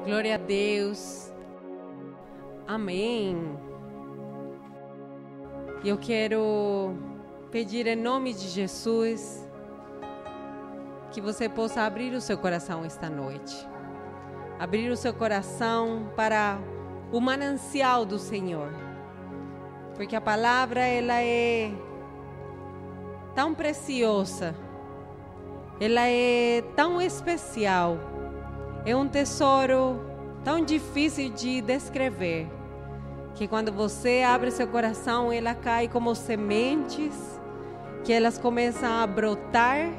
Glória a Deus. Amém. Eu quero pedir em nome de Jesus que você possa abrir o seu coração esta noite. Abrir o seu coração para o manancial do Senhor. Porque a palavra ela é tão preciosa. Ela é tão especial. É um tesouro tão difícil de descrever, que quando você abre seu coração, ela cai como sementes, que elas começam a brotar,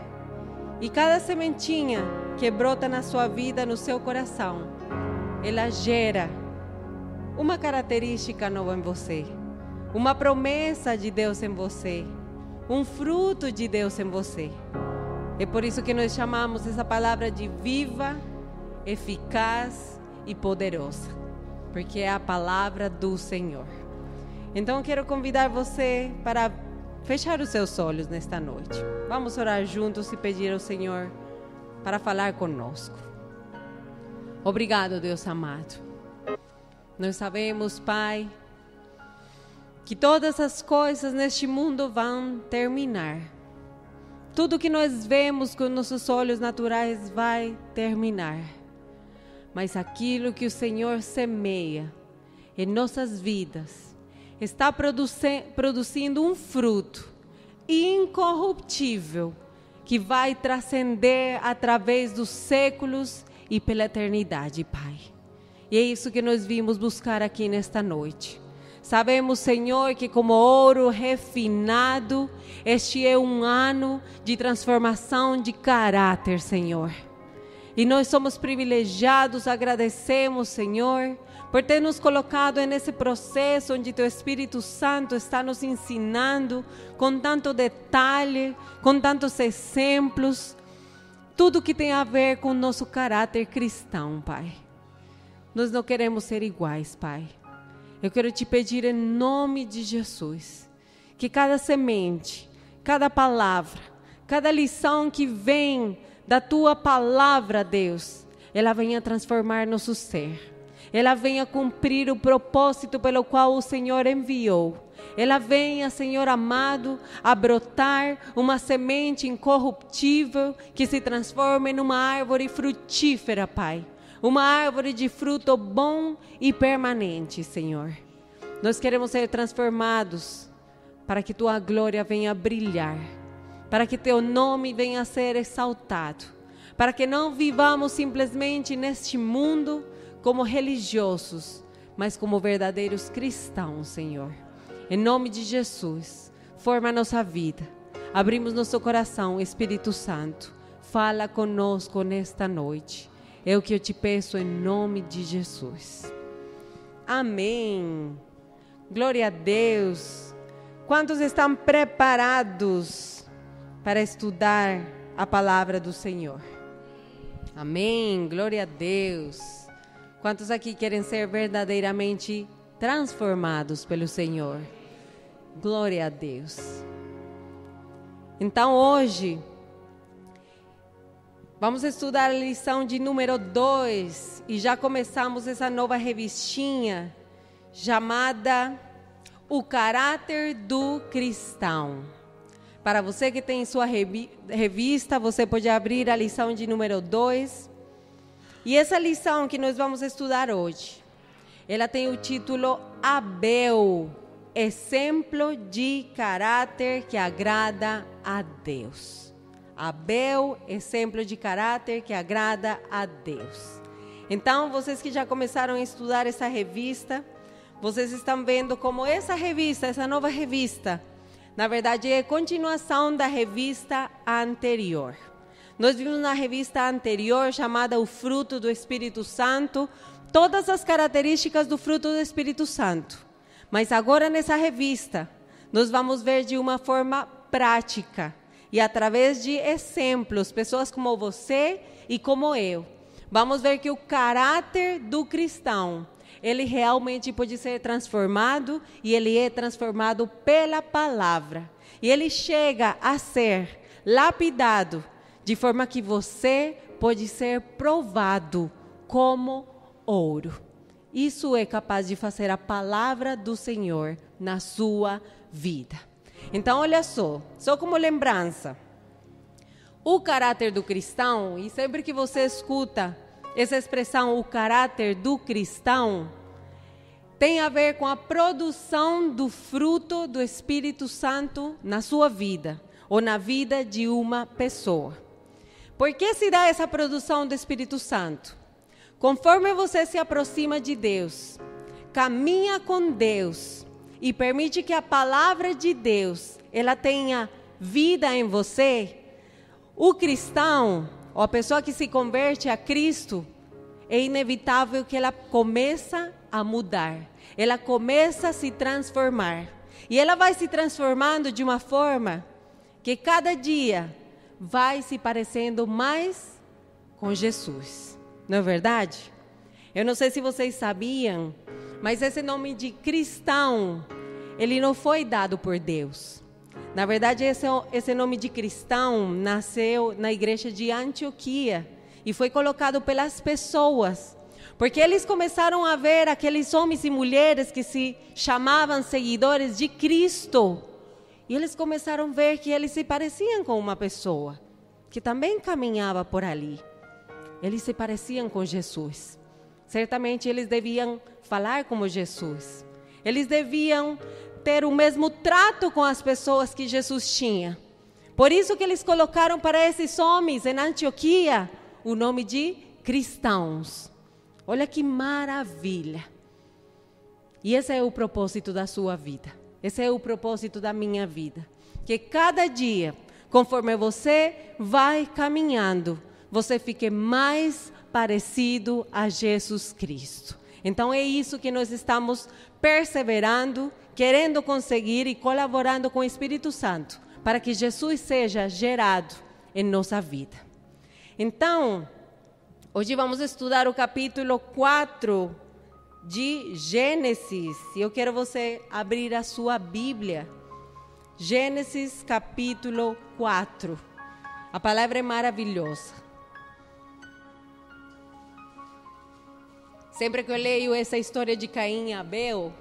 e cada sementinha que brota na sua vida, no seu coração, ela gera uma característica nova em você, uma promessa de Deus em você, um fruto de Deus em você. É por isso que nós chamamos essa palavra de viva, eficaz e poderosa, porque é a palavra do Senhor. Então eu quero convidar você para fechar os seus olhos nesta noite. Vamos orar juntos e pedir ao Senhor para falar conosco. Obrigado, Deus amado. Nós sabemos, Pai, que todas as coisas neste mundo vão terminar. Tudo que nós vemos com nossos olhos naturais vai terminar. Mas aquilo que o Senhor semeia em nossas vidas está produzindo um fruto incorruptível que vai transcender através dos séculos e pela eternidade, Pai. E é isso que nós vimos buscar aqui nesta noite. Sabemos, Senhor, que como ouro refinado, este é um ano de transformação de caráter, Senhor. E nós somos privilegiados, agradecemos, Senhor, por ter nos colocado nesse processo onde Teu Espírito Santo está nos ensinando com tanto detalhe, com tantos exemplos, tudo que tem a ver com o nosso caráter cristão, Pai. Nós não queremos ser iguais, Pai. Eu quero te pedir em nome de Jesus, que cada semente, cada palavra, cada lição que vem da Tua palavra, Deus, ela venha transformar nosso ser. Ela venha cumprir o propósito pelo qual o Senhor enviou. Ela venha, Senhor amado, a brotar uma semente incorruptível que se transforme numa árvore frutífera, Pai. Uma árvore de fruto bom e permanente, Senhor. Nós queremos ser transformados para que Tua glória venha brilhar, para que Teu nome venha a ser exaltado, para que não vivamos simplesmente neste mundo como religiosos, mas como verdadeiros cristãos, Senhor. Em nome de Jesus, forma a nossa vida. Abrimos nosso coração, Espírito Santo. Fala conosco nesta noite. É o que eu te peço em nome de Jesus. Amém. Glória a Deus. Quantos estão preparados para estudar a palavra do Senhor? Amém. Glória a Deus. Quantos aqui querem ser verdadeiramente transformados pelo Senhor? Glória a Deus. Então hoje vamos estudar a lição de número 2 e já começamos essa nova revistinha chamada O Caráter do Cristão. Para você que tem sua revista, você pode abrir a lição de número 2. E essa lição que nós vamos estudar hoje, ela tem o título Abel, exemplo de caráter que agrada a Deus. Abel, exemplo de caráter que agrada a Deus. Então, vocês que já começaram a estudar essa revista, vocês estão vendo como essa revista, essa nova revista, na verdade é continuação da revista anterior. Nós vimos na revista anterior, chamada O Fruto do Espírito Santo, todas as características do fruto do Espírito Santo. Mas agora nessa revista, nós vamos ver de uma forma prática e através de exemplos, pessoas como você e como eu. Vamos ver que o caráter do cristão, ele realmente pode ser transformado e ele é transformado pela palavra. E ele chega a ser lapidado de forma que você pode ser provado como ouro. Isso é capaz de fazer a palavra do Senhor na sua vida. Então, olha só como lembrança. O caráter do cristão, e sempre que você escuta essa expressão, o caráter do cristão, tem a ver com a produção do fruto do Espírito Santo na sua vida, ou na vida de uma pessoa. Por que se dá essa produção do Espírito Santo? Conforme você se aproxima de Deus, caminha com Deus e permite que a palavra de Deus, ela tenha vida em você, o cristão, ou a pessoa que se converte a Cristo, é inevitável que ela começa a mudar, ela começa a se transformar. E ela vai se transformando de uma forma que cada dia vai se parecendo mais com Jesus. Não é verdade? Eu não sei se vocês sabiam, mas esse nome de cristão, ele não foi dado por Deus. Na verdade, esse nome de cristão nasceu na igreja de Antioquia e foi colocado pelas pessoas, porque eles começaram a ver aqueles homens e mulheres que se chamavam seguidores de Cristo. E eles começaram a ver que eles se pareciam com uma pessoa que também caminhava por ali. Eles se pareciam com Jesus. Certamente eles deviam falar como Jesus. Eles deviam ter o mesmo trato com as pessoas que Jesus tinha. Por isso que eles colocaram para esses homens em Antioquia o nome de cristãos. Olha que maravilha. E esse é o propósito da sua vida. Esse é o propósito da minha vida. Que cada dia, conforme você vai caminhando, você fique mais parecido a Jesus Cristo. Então é isso que nós estamos perseverando, querendo conseguir e colaborando com o Espírito Santo, para que Jesus seja gerado em nossa vida. Então, hoje vamos estudar o capítulo 4 de Gênesis. E eu quero você abrir a sua Bíblia. Gênesis capítulo 4. A palavra é maravilhosa. Sempre que eu leio essa história de Caim e Abel,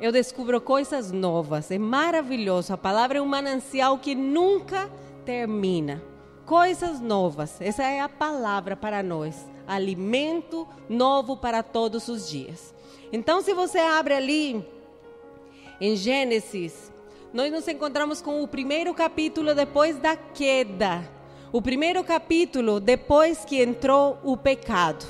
eu descubro coisas novas. É maravilhoso. A palavra é um manancial que nunca termina. Coisas novas. Essa é a palavra para nós. Alimento novo para todos os dias. Então, se você abre ali em Gênesis, nós nos encontramos com o primeiro capítulo depois da queda. O primeiro capítulo depois que entrou o pecado.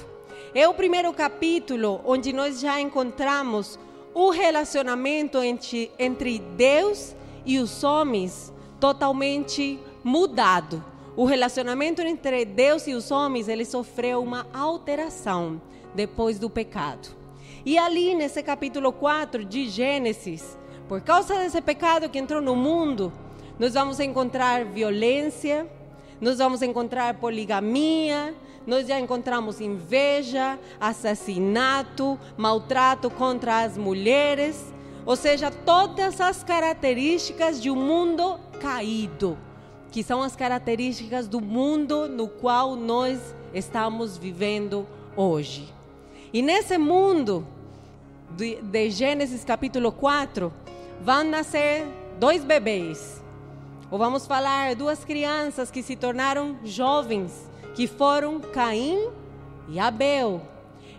É o primeiro capítulo onde nós já encontramos o relacionamento entre Deus e os homens totalmente mudado. O relacionamento entre Deus e os homens, ele sofreu uma alteração depois do pecado. E ali nesse capítulo 4 de Gênesis, por causa desse pecado que entrou no mundo, nós vamos encontrar violência, nós vamos encontrar poligamia, nós já encontramos inveja, assassinato, maltrato contra as mulheres, ou seja, todas as características de um mundo caído, que são as características do mundo no qual nós estamos vivendo hoje. E nesse mundo de Gênesis capítulo 4, vão nascer 2 bebês, ou vamos falar 2 crianças que se tornaram jovens, que foram Caim e Abel.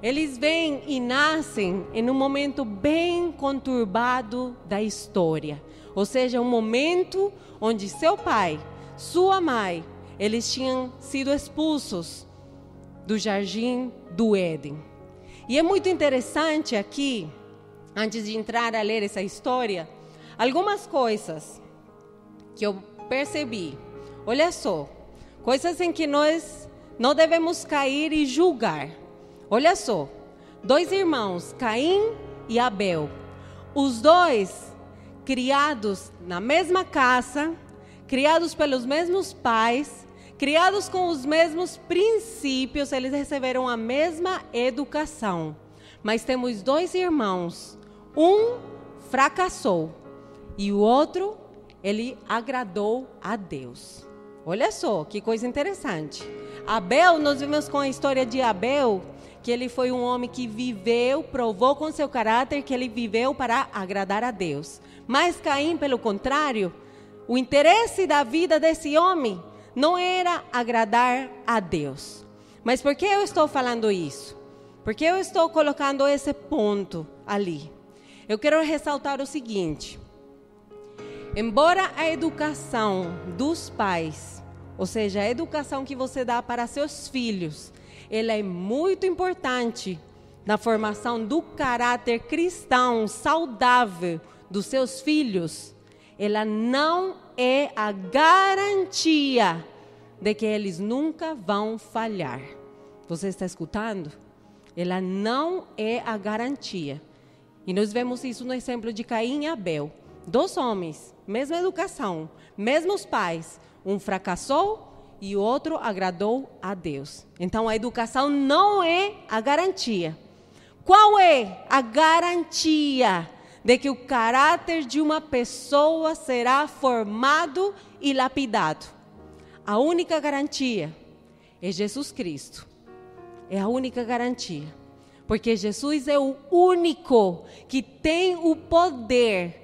Eles vêm e nascem em um momento bem conturbado da história. Ou seja, um momento onde seu pai, sua mãe, eles tinham sido expulsos do jardim do Éden. E é muito interessante aqui, antes de entrar a ler essa história, algumas coisas que eu percebi. Olha só, coisas em que nós não devemos cair e julgar. Olha só, 2 irmãos, Caim e Abel. Os 2 criados na mesma casa, criados pelos mesmos pais, criados com os mesmos princípios, eles receberam a mesma educação. Mas temos 2 irmãos, um fracassou e o outro, ele agradou a Deus. Olha só, que coisa interessante. Abel, nós vimos com a história de Abel, que ele foi um homem que viveu, provou com seu caráter que ele viveu para agradar a Deus. Mas Caim, pelo contrário, o interesse da vida desse homem não era agradar a Deus. Mas por que eu estou falando isso? Porque eu estou colocando esse ponto ali. Eu quero ressaltar o seguinte: embora a educação dos pais, ou seja, a educação que você dá para seus filhos, ela é muito importante na formação do caráter cristão saudável dos seus filhos, ela não é a garantia de que eles nunca vão falhar. Você está escutando? Ela não é a garantia. E nós vemos isso no exemplo de Caim e Abel. 2 homens, mesma educação, mesmos pais. Um fracassou e o outro agradou a Deus. Então a educação não é a garantia. Qual é a garantia de que o caráter de uma pessoa será formado e lapidado? A única garantia é Jesus Cristo. É a única garantia. Porque Jesus é o único que tem o poder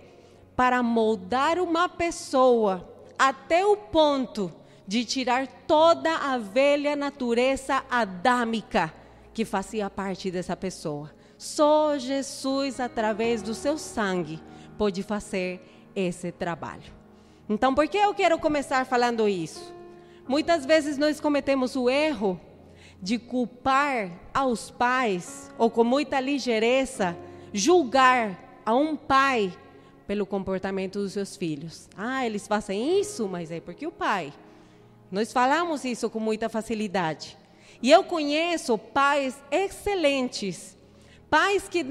para moldar uma pessoa até o ponto de tirar toda a velha natureza adâmica que fazia parte dessa pessoa. Só Jesus, através do seu sangue, pode fazer esse trabalho. Então, por que eu quero começar falando isso? Muitas vezes nós cometemos o erro de culpar aos pais, ou com muita ligeireza, julgar a um pai pelo comportamento dos seus filhos. Ah, eles fazem isso, mas é porque o pai. Nós falamos isso com muita facilidade. E eu conheço pais excelentes, pais que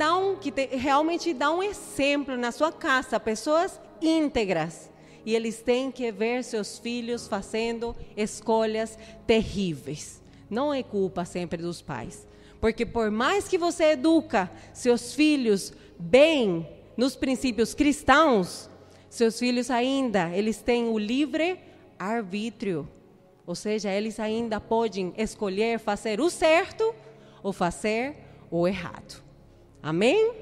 realmente dão um exemplo na sua casa, pessoas íntegras. E eles têm que ver seus filhos fazendo escolhas terríveis. Não é culpa sempre dos pais. Porque por mais que você educa seus filhos bem nos princípios cristãos, seus filhos ainda, eles têm o livre arbítrio. Ou seja, eles ainda podem escolher fazer o certo ou fazer o errado. Amém?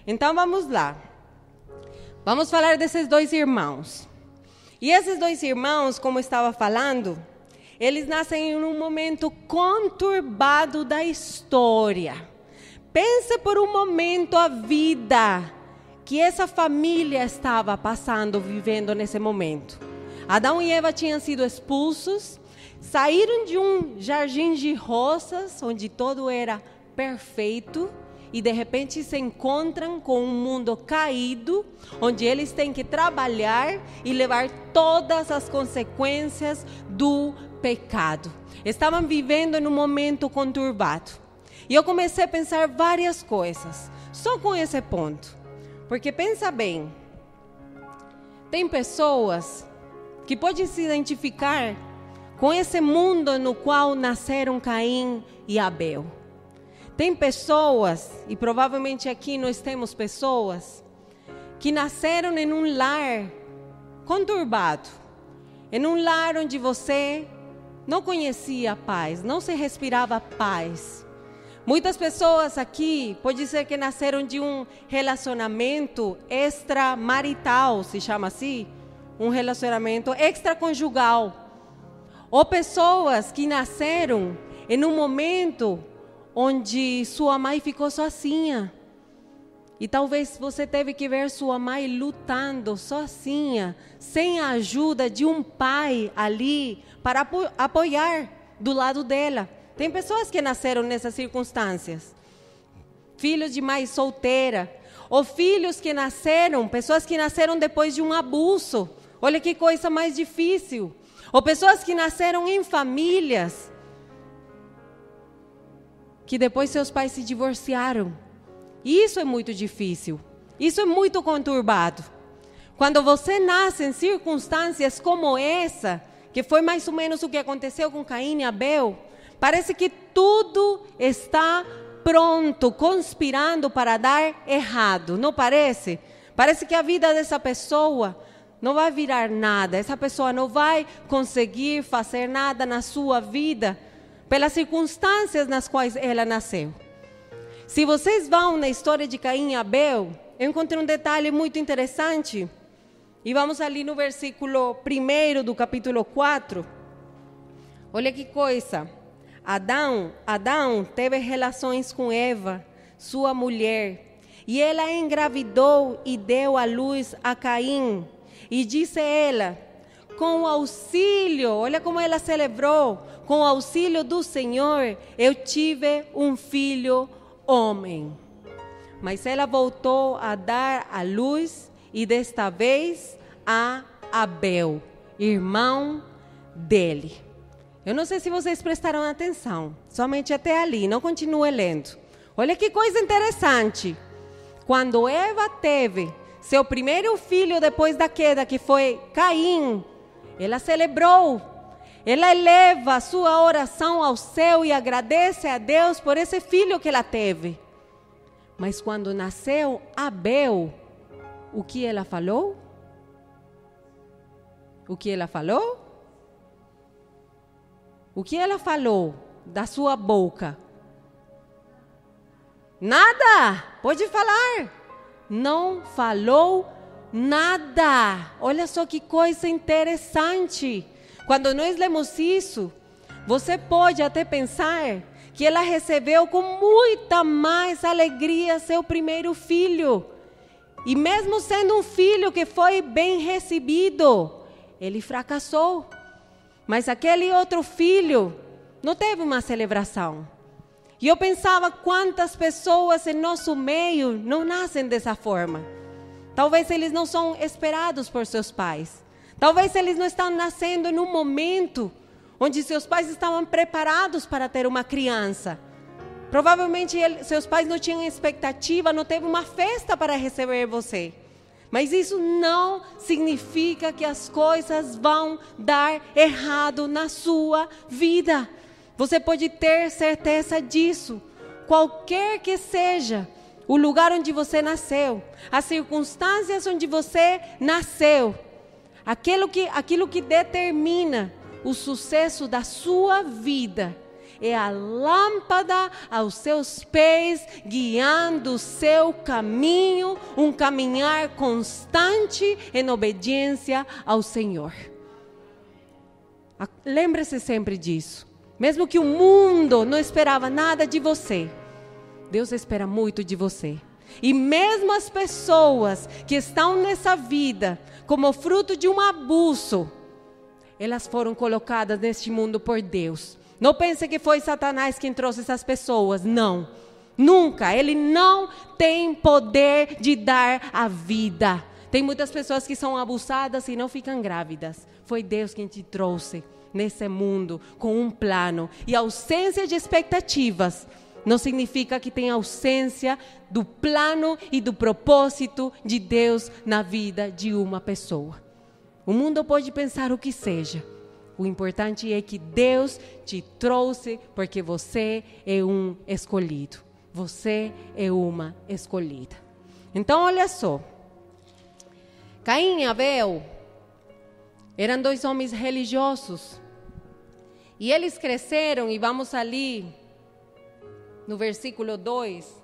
Então vamos lá. Vamos falar desses 2 irmãos. E esses 2 irmãos, como eu estava falando, eles nascem em um momento conturbado da história. Pense por um momento a vida que essa família estava passando, vivendo nesse momento. Adão e Eva tinham sido expulsos, saíram de um jardim de rosas, onde tudo era perfeito, e de repente se encontram com um mundo caído, onde eles têm que trabalhar e levar todas as consequências do pecado. Estavam vivendo em um momento conturbado. E eu comecei a pensar várias coisas, só com esse ponto. Porque pensa bem, tem pessoas que podem se identificar com esse mundo no qual nasceram Caim e Abel. Tem pessoas, e provavelmente aqui nós temos pessoas, que nasceram em um lar conturbado, em um lar onde você não conhecia paz, não se respirava paz. Muitas pessoas aqui, pode ser que nasceram de um relacionamento extramarital, se chama assim, um relacionamento extraconjugal. Ou pessoas que nasceram em um momento onde sua mãe ficou sozinha. E talvez você teve que ver sua mãe lutando sozinha, sem a ajuda de um pai ali para apoiar do lado dela. Tem pessoas que nasceram nessas circunstâncias. Filhos de mãe solteira. Ou filhos que nasceram, pessoas que nasceram depois de um abuso. Olha que coisa mais difícil. Ou pessoas que nasceram em famílias que depois seus pais se divorciaram. Isso é muito difícil. Isso é muito conturbado. Quando você nasce em circunstâncias como essa, que foi mais ou menos o que aconteceu com Caim e Abel, parece que tudo está pronto, conspirando para dar errado. Não parece? Parece que a vida dessa pessoa não vai virar nada, essa pessoa não vai conseguir fazer nada na sua vida pelas circunstâncias nas quais ela nasceu. Se vocês vão na história de Caim e Abel, eu encontrei um detalhe muito interessante. E vamos ali no versículo 1 do capítulo 4. Olha que coisa. Adão teve relações com Eva, sua mulher, e ela engravidou e deu à luz a Caim. E disse ela, com o auxílio, olha como ela celebrou, com o auxílio do Senhor, eu tive um filho homem. Mas ela voltou a dar à luz, e desta vez a Abel, irmão dele. Eu não sei se vocês prestaram atenção, somente até ali, não continue lendo. Olha que coisa interessante. Quando Eva teve seu primeiro filho depois da queda, que foi Caim, ela celebrou. Ela eleva a sua oração ao céu e agradece a Deus por esse filho que ela teve. Mas quando nasceu Abel, o que ela falou? O que ela falou? O que ela falou da sua boca? Nada! Pode falar. Não falou nada. Olha só que coisa interessante. Quando nós lemos isso, você pode até pensar que ela recebeu com muita mais alegria seu primeiro filho. E mesmo sendo um filho que foi bem recebido, ele fracassou. Mas aquele outro filho não teve uma celebração. E eu pensava quantas pessoas em nosso meio não nascem dessa forma. Talvez eles não são esperados por seus pais. Talvez eles não estão nascendo num momento onde seus pais estavam preparados para ter uma criança. Provavelmente seus pais não tinham expectativa, não teve uma festa para receber você. Mas isso não significa que as coisas vão dar errado na sua vida. Você pode ter certeza disso. Qualquer que seja o lugar onde você nasceu, as circunstâncias onde você nasceu, aquilo que determina o sucesso da sua vida é a lâmpada aos seus pés, guiando o seu caminho, um caminhar constante em obediência ao Senhor. Lembre-se sempre disso. Mesmo que o mundo não esperava nada de você, Deus espera muito de você. E mesmo as pessoas que estão nessa vida como fruto de um abuso, elas foram colocadas neste mundo por Deus. Não pense que foi Satanás quem trouxe essas pessoas, não. Nunca, ele não tem poder de dar a vida. Tem muitas pessoas que são abusadas e não ficam grávidas. Foi Deus quem te trouxe nesse mundo com um plano. E a ausência de expectativas não significa que tem ausência do plano e do propósito de Deus na vida de uma pessoa. O mundo pode pensar o que seja. O importante é que Deus te trouxe porque você é um escolhido. Você é uma escolhida. Então, olha só. Caim e Abel eram dois homens religiosos. E eles cresceram, e vamos ali no versículo 2,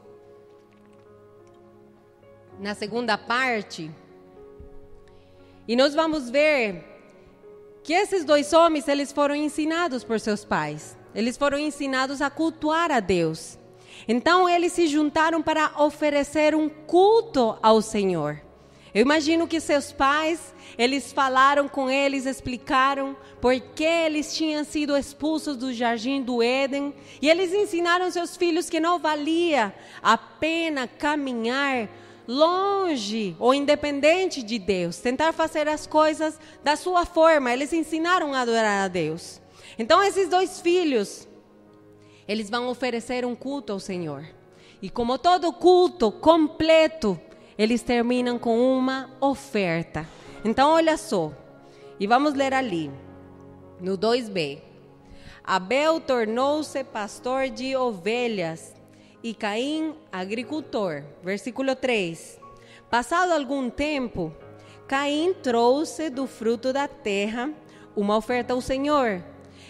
na segunda parte. E nós vamos ver que esses dois homens, eles foram ensinados por seus pais. Eles foram ensinados a cultuar a Deus. Então, eles se juntaram para oferecer um culto ao Senhor. Eu imagino que seus pais, eles falaram com eles, explicaram por que eles tinham sido expulsos do jardim do Éden. E eles ensinaram seus filhos que não valia a pena caminhar longe ou independente de Deus, tentar fazer as coisas da sua forma. Eles ensinaram a adorar a Deus. Então esses dois filhos, eles vão oferecer um culto ao Senhor. E como todo culto completo, eles terminam com uma oferta. Então olha só, e vamos ler ali, no 2b. Abel tornou-se pastor de ovelhas, e Caim, agricultor. Versículo 3. Passado algum tempo, Caim trouxe do fruto da terra uma oferta ao Senhor.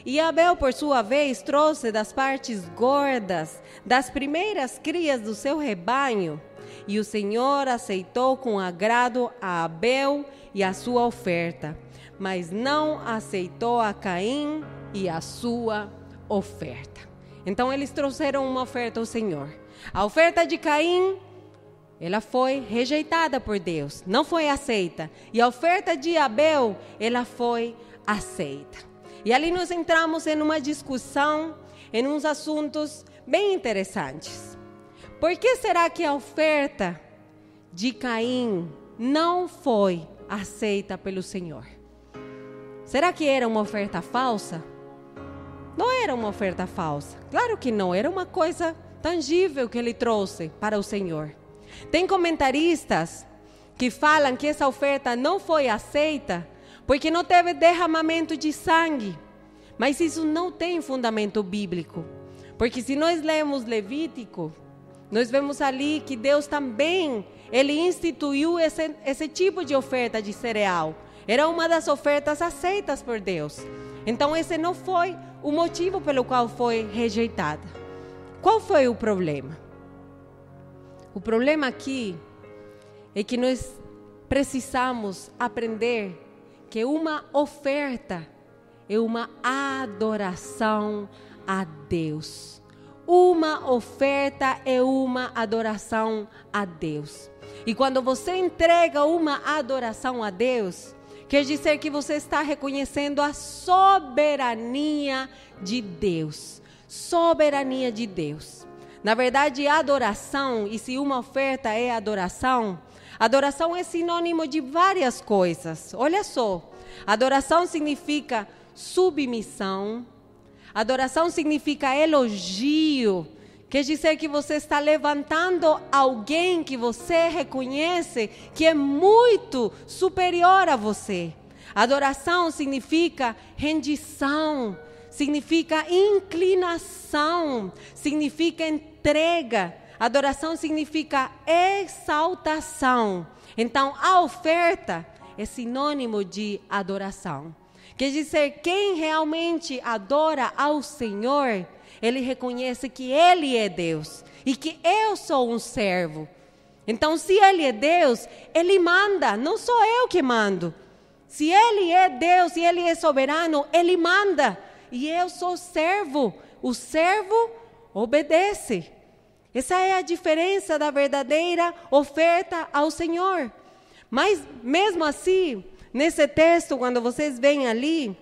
E Abel, por sua vez, trouxe das partes gordas, das primeiras crias do seu rebanho. E o Senhor aceitou com agrado a Abel e a sua oferta, mas não aceitou a Caim e a sua oferta. Então eles trouxeram uma oferta ao Senhor. A oferta de Caim, ela foi rejeitada por Deus, não foi aceita. E a oferta de Abel, ela foi aceita. E ali nós entramos em uma discussão, em uns assuntos bem interessantes. Por que será que a oferta de Caim não foi aceita pelo Senhor? Será que era uma oferta falsa? Não era uma oferta falsa. Claro que não, era uma coisa tangível que ele trouxe para o Senhor. Tem comentaristas que falam que essa oferta não foi aceita porque não teve derramamento de sangue. Mas isso não tem fundamento bíblico. Porque se nós lemos Levítico, nós vemos ali que Deus também, Ele instituiu esse tipo de oferta de cereal. Era uma das ofertas aceitas por Deus. Então esse não foi o motivo pelo qual foi rejeitada. Qual foi o problema? O problema aqui é que nós precisamos aprender que uma oferta é uma adoração a Deus. Uma oferta é uma adoração a Deus. E quando você entrega uma adoração a Deus, quer dizer que você está reconhecendo a soberania de Deus. Soberania de Deus. Na verdade, adoração, e se uma oferta é adoração, adoração é sinônimo de várias coisas. Olha só, adoração significa submissão, adoração significa elogio, quer dizer que você está levantando alguém que você reconhece que é muito superior a você. Adoração significa rendição, significa inclinação, significa entrega. Adoração significa exaltação. Então, a oferta é sinônimo de adoração. Quer dizer, quem realmente adora ao Senhor, ele reconhece que Ele é Deus e que eu sou um servo. Então, se Ele é Deus, Ele manda, não sou eu que mando. Se Ele é Deus e Ele é soberano, Ele manda. E eu sou servo. O servo obedece. Essa é a diferença da verdadeira oferta ao Senhor. Mas, mesmo assim, nesse texto, quando vocês veem ali,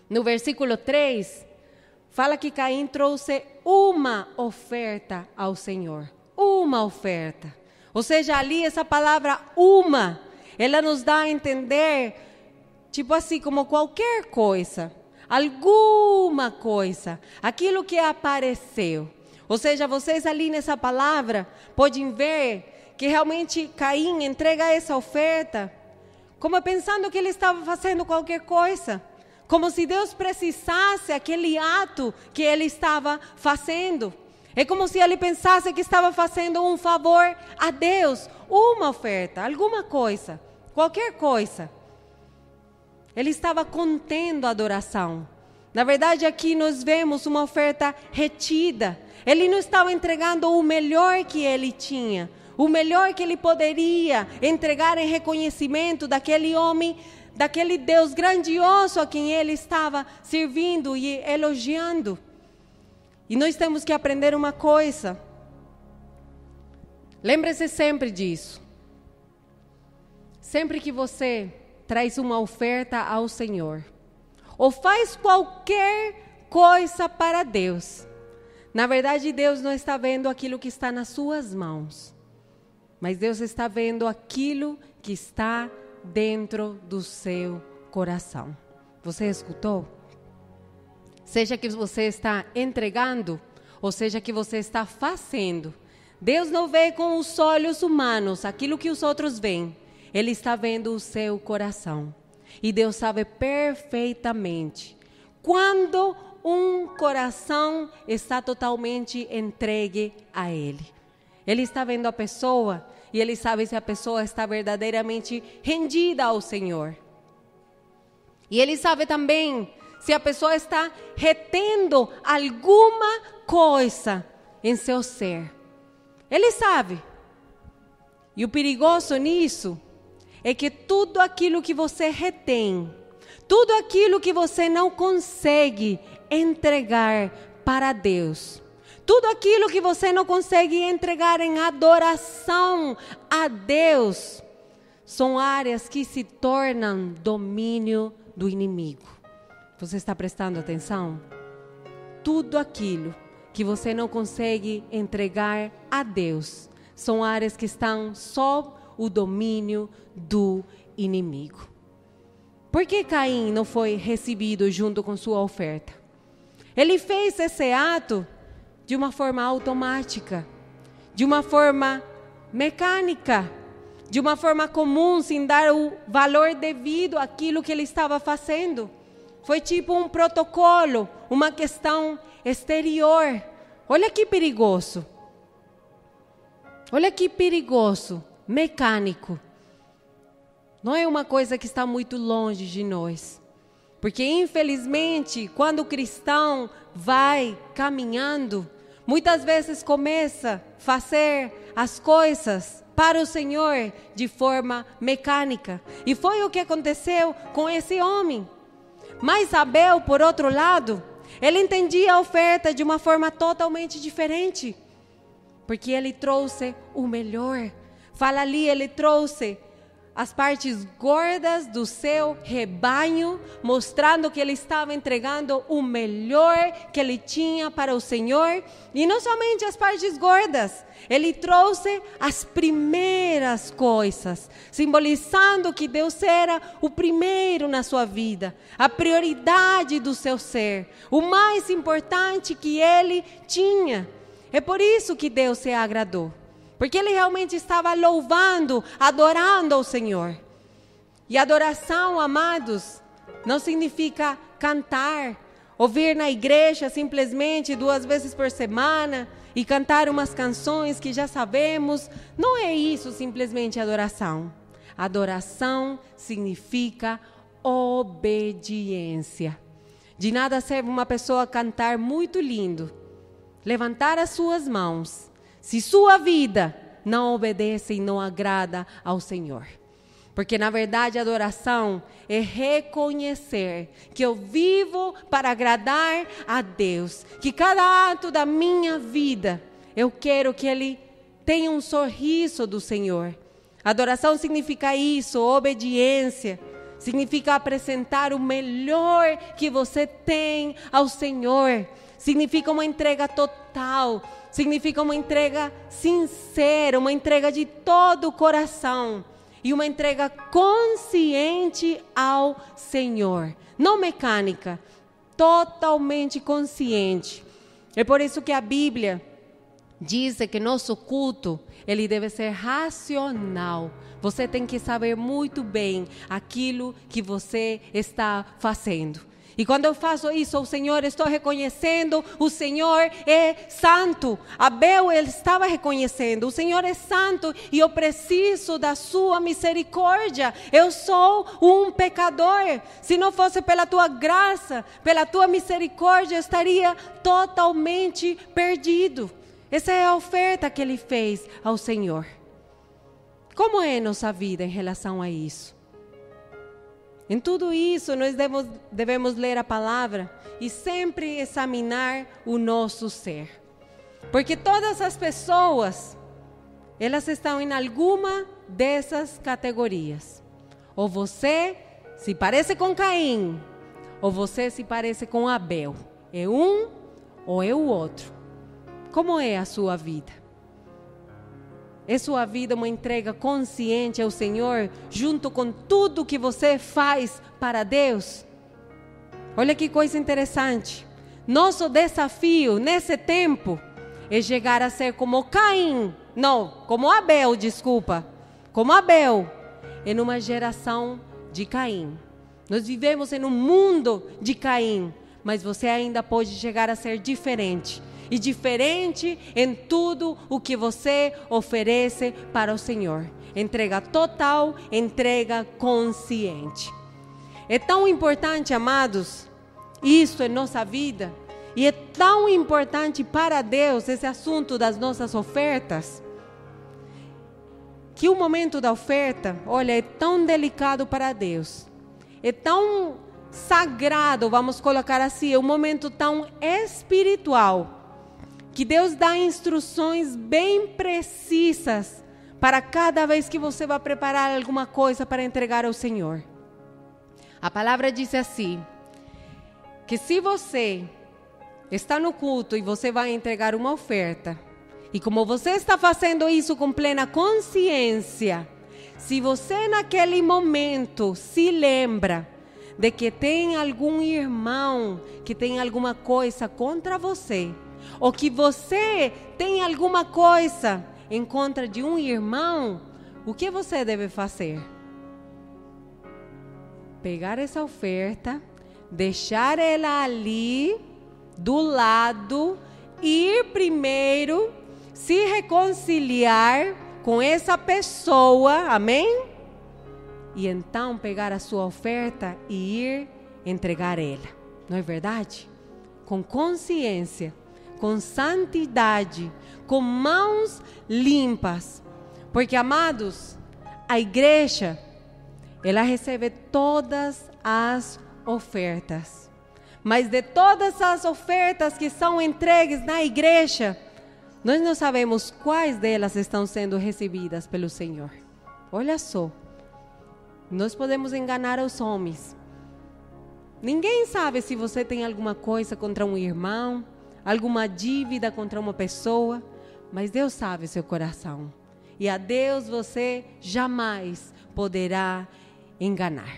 no versículo 3, fala que Caim trouxe uma oferta ao Senhor. Uma oferta. Ou seja, ali essa palavra uma, ela nos dá a entender, tipo assim, como qualquer coisa. Alguma coisa. Aquilo que apareceu. Ou seja, vocês ali nessa palavra podem ver que realmente Caim entrega essa oferta como pensando que ele estava fazendo qualquer coisa. Como se Deus precisasse aquele ato que ele estava fazendo. É como se ele pensasse que estava fazendo um favor a Deus. Uma oferta, alguma coisa, qualquer coisa. Ele estava contendo a adoração. Na verdade, aqui nós vemos uma oferta retida. Ele não estava entregando o melhor que ele tinha. O melhor que ele poderia entregar em reconhecimento daquele homem, daquele Deus grandioso a quem ele estava servindo e elogiando. E nós temos que aprender uma coisa. Lembre-se sempre disso. Sempre que você traz uma oferta ao Senhor, ou faz qualquer coisa para Deus, na verdade Deus não está vendo aquilo que está nas suas mãos. Mas Deus está vendo aquilo que está dentro do seu coração. Você escutou? Seja que você está entregando, ou seja que você está fazendo. Deus não vê com os olhos humanos aquilo que os outros veem. Ele está vendo o seu coração. E Deus sabe perfeitamente quando um coração está totalmente entregue a Ele. Ele está vendo a pessoa e Ele sabe se a pessoa está verdadeiramente rendida ao Senhor. E Ele sabe também se a pessoa está retendo alguma coisa em seu ser. Ele sabe. E o perigoso nisso é que tudo aquilo que você retém, tudo aquilo que você não consegue entregar para Deus, tudo aquilo que você não consegue entregar em adoração a Deus, são áreas que se tornam domínio do inimigo. Você está prestando atenção? Tudo aquilo que você não consegue entregar a Deus, são áreas que estão sob o domínio do inimigo. Por que Caim não foi recebido junto com sua oferta? Ele fez esse ato de uma forma automática, de uma forma mecânica, de uma forma comum, sem dar o valor devido àquilo que ele estava fazendo. Foi tipo um protocolo, uma questão exterior. Olha que perigoso. Olha que perigoso, mecânico. Não é uma coisa que está muito longe de nós. Porque infelizmente, quando o cristão vai caminhando, muitas vezes começa a fazer as coisas para o Senhor de forma mecânica. E foi o que aconteceu com esse homem. Mas Abel, por outro lado, ele entendia a oferta de uma forma totalmente diferente. Porque ele trouxe o melhor. Fala ali, ele trouxe as partes gordas do seu rebanho, mostrando que ele estava entregando o melhor que ele tinha para o Senhor. E não somente as partes gordas, ele trouxe as primeiras coisas, simbolizando que Deus era o primeiro na sua vida, a prioridade do seu ser, o mais importante que ele tinha. É por isso que Deus se agradou. Porque ele realmente estava louvando, adorando ao Senhor. E adoração, amados, não significa cantar, ou vir na igreja simplesmente 2 vezes por semana e cantar umas canções que já sabemos. Não é isso simplesmente adoração. Adoração significa obediência. De nada serve uma pessoa cantar muito lindo, levantar as suas mãos, se sua vida não obedece e não agrada ao Senhor. Porque na verdade a adoração é reconhecer que eu vivo para agradar a Deus. Que cada ato da minha vida, eu quero que Ele tenha um sorriso do Senhor. Adoração significa isso, obediência. Significa apresentar o melhor que você tem ao Senhor. Significa uma entrega total. Significa uma entrega sincera, uma entrega de todo o coração. E uma entrega consciente ao Senhor. Não mecânica, totalmente consciente. É por isso que a Bíblia diz que nosso culto, ele deve ser racional. Você tem que saber muito bem aquilo que você está fazendo. E quando eu faço isso ao Senhor, estou reconhecendo, o Senhor é santo. Abel, ele estava reconhecendo, o Senhor é santo e eu preciso da sua misericórdia. Eu sou um pecador. Se não fosse pela tua graça, pela tua misericórdia, eu estaria totalmente perdido. Essa é a oferta que ele fez ao Senhor. Como é nossa vida em relação a isso? Em tudo isso, nós devemos ler a palavra e sempre examinar o nosso ser. Porque todas as pessoas, elas estão em alguma dessas categorias. Ou você se parece com Caim, ou você se parece com Abel. É um ou é o outro. Como é a sua vida? É sua vida uma entrega consciente ao Senhor, junto com tudo que você faz para Deus? Olha que coisa interessante. Nosso desafio nesse tempo é chegar a ser como Caim. Não, como Abel, desculpa. Como Abel, em uma geração de Caim. Nós vivemos em um mundo de Caim, mas você ainda pode chegar a ser diferente. e diferente em tudo o que você oferece para o Senhor. Entrega total, entrega consciente. É tão importante, amados, isso em nossa vida, e é tão importante para Deus esse assunto das nossas ofertas, que o momento da oferta, olha, é tão delicado para Deus, é tão sagrado, vamos colocar assim, é um momento tão espiritual, que Deus dá instruções bem precisas para cada vez que você vai preparar alguma coisa para entregar ao Senhor. A palavra diz assim, que se você está no culto e você vai entregar uma oferta, e como você está fazendo isso com plena consciência, se você naquele momento se lembra de que tem algum irmão que tem alguma coisa contra você, ou que você tem alguma coisa em contra de um irmão, o que você deve fazer? Pegar essa oferta, deixar ela ali do lado, ir primeiro se reconciliar com essa pessoa, amém? E então pegar a sua oferta e ir entregar ela, não é verdade? Com consciência, com santidade, com mãos limpas, porque, amados, a igreja, ela recebe todas as ofertas, mas de todas as ofertas que são entregues na igreja, nós não sabemos quais delas estão sendo recebidas pelo Senhor. Olha só, nós podemos enganar os homens. Ninguém sabe se você tem alguma coisa contra um irmão, alguma dívida contra uma pessoa, mas Deus sabe seu coração. E a Deus você jamais poderá enganar.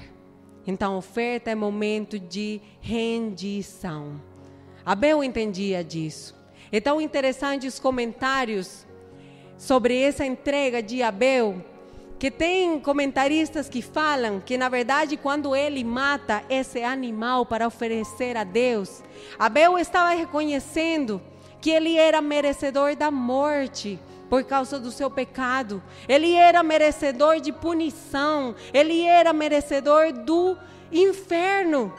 Então, a oferta é momento de rendição. Abel entendia disso. É tão interessante os comentários sobre essa entrega de Abel, que tem comentaristas que falam que, na verdade, quando ele mata esse animal para oferecer a Deus, Abel estava reconhecendo que ele era merecedor da morte por causa do seu pecado. Ele era merecedor de punição, ele era merecedor do inferno.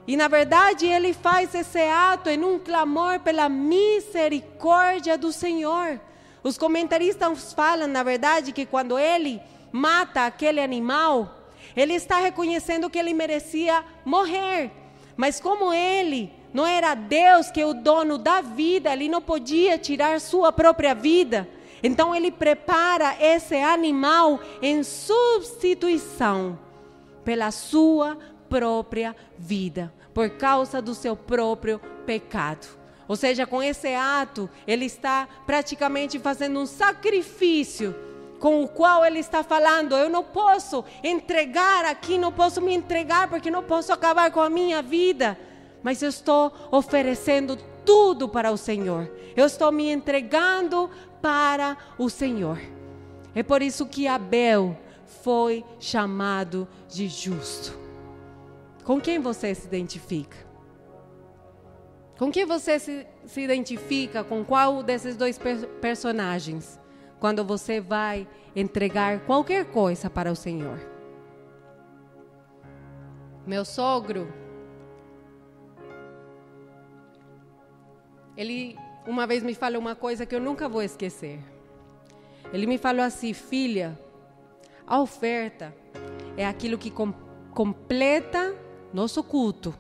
E na verdade ele faz esse ato em um clamor pela misericórdia do Senhor. Os comentaristas falam, na verdade, que quando ele mata aquele animal, ele está reconhecendo que ele merecia morrer. Mas como ele não era Deus, que é o dono da vida, ele não podia tirar sua própria vida. Então ele prepara esse animal em substituição pela sua própria vida, por causa do seu próprio pecado. Ou seja, com esse ato, ele está praticamente fazendo um sacrifício, com o qual ele está falando, eu não posso entregar aqui, não posso me entregar, porque não posso acabar com a minha vida, mas eu estou oferecendo tudo para o Senhor, eu estou me entregando para o Senhor. É por isso que Abel foi chamado de justo. Com quem você se identifica? Com quem você se identifica? Com qual desses dois personagens? Quando você vai entregar qualquer coisa para o Senhor. Meu sogro, ele uma vez me falou uma coisa que eu nunca vou esquecer. Ele me falou assim: filha, a oferta é aquilo que completa nosso culto.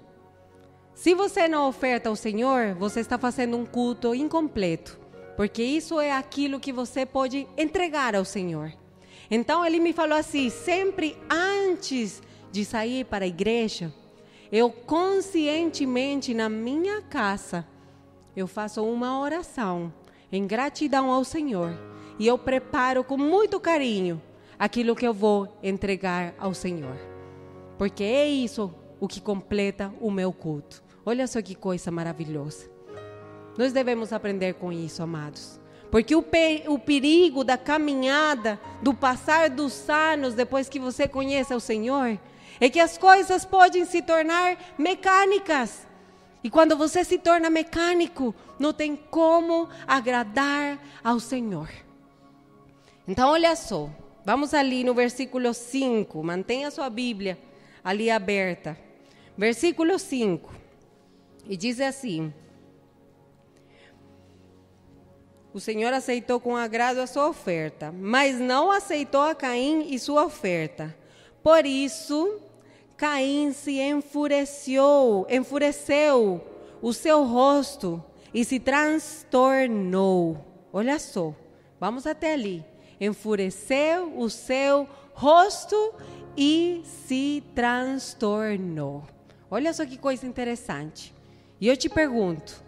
Se você não oferta ao Senhor, você está fazendo um culto incompleto, porque isso é aquilo que você pode entregar ao Senhor. Então ele me falou assim: sempre antes de sair para a igreja, eu conscientemente na minha casa, eu faço uma oração em gratidão ao Senhor, e eu preparo com muito carinho aquilo que eu vou entregar ao Senhor, porque é isso o que completa o meu culto. Olha só que coisa maravilhosa. Nós devemos aprender com isso, amados, porque o perigo da caminhada, do passar dos anos depois que você conhece o Senhor, é que as coisas podem se tornar mecânicas. E quando você se torna mecânico, não tem como agradar ao Senhor. Então, olha só. Vamos ali no versículo 5. Mantenha a sua Bíblia ali aberta. Versículo 5. E diz assim: o Senhor aceitou com agrado a sua oferta, mas não aceitou a Caim e sua oferta. Por isso, Caim se enfureceu o seu rosto e se transtornou. Olha só, vamos até ali. Enfureceu o seu rosto e se transtornou. Olha só que coisa interessante. E eu te pergunto,